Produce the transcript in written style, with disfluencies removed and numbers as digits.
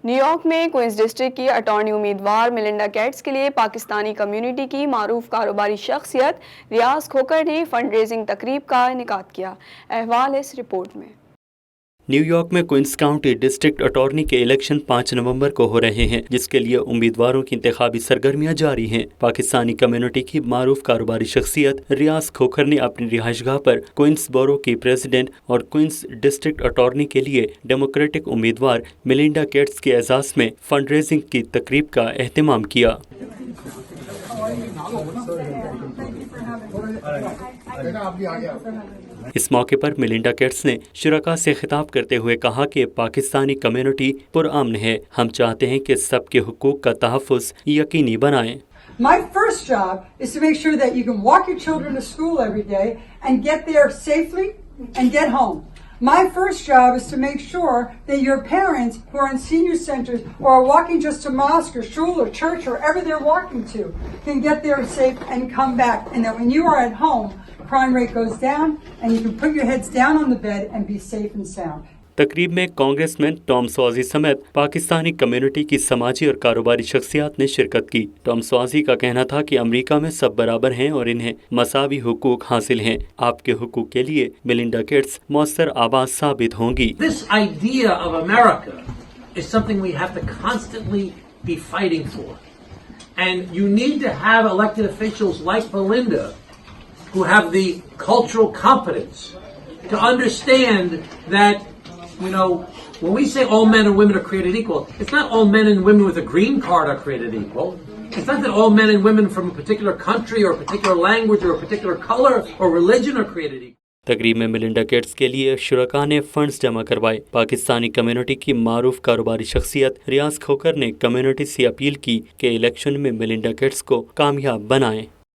New York میں Queens district کی attorney امیدوار میلنڈا گیٹس کے لیے پاکستانی کمیونٹی کی معروف کاروباری شخصیت ریاض کھوکھر نے فنڈ ریزنگ تقریب کا انعقاد کیا۔ احوال اس رپورٹ میں۔ نیو یارک میں کوئنز کاؤنٹی ڈسٹرکٹ اٹارنی کے الیکشن 5 نومبر کو ہو رہے ہیں، جس کے لیے امیدواروں کی انتخابی سرگرمیاں جاری ہیں۔ پاکستانی کمیونٹی کی معروف کاروباری شخصیت ریاض کھوکھر نے اپنی رہائش گاہ پر کوئنز بورو کی پریزیڈنٹ اور کوئنز ڈسٹرکٹ اٹارنی کے لیے ڈیموکریٹک امیدوار میلنڈا گیٹس کے اعزاز میں فنڈ ریزنگ کی تقریب کا اہتمام کیا۔ اس موقع پر میلنڈا گیٹس نے شرکاء سے خطاب کرتے ہوئے کہا کہ پاکستانی کمیونٹی پرامن ہے، ہم چاہتے ہیں کہ سب کے حقوق کا تحفظ یقینی بنائیں۔ My first job is to make sure that you can walk your children to school every day and get there safely and get home. My first job is to make sure that your parents who are in senior centers or are walking just to mosque or shul or church or wherever they're walking to can get there safe and come back. And that when you are at home, crime rate goes down and you can put your heads down on the bed and be safe and sound. تقریب میں کانگریس مین Tom سوازی سمیت Pakistani community کی سماجی اور کاروباری شخصیات نے شرکت کی۔ ٹام سوازی کا کہنا تھا کہ امریکہ میں سب برابر ہیں اور انہیں مساوی حقوق حاصل ہیں۔ آپ کے حقوق کے لیے میلنڈا گیٹس مؤثر آواز ثابت ہوں گی۔ This idea of America is something we have to constantly be fighting for. And you need to have elected officials like Melinda who have the cultural competence to understand that when we say all men and women are created equal, it's not all men and women with a green card are created equal. It's not that all men and women from a particular country or a particular language or a particular color or religion are created equal. تقریب میں Melinda Gates کے لیے شرکاء نے funds جمع کروائے۔ Pakistani community کی معروف کاروباری شخصیت ریاض کھوکھر نے کمیونٹی سے اپیل کی کہ الیکشن میں میلنڈا گیٹس کو کامیاب بنائیں۔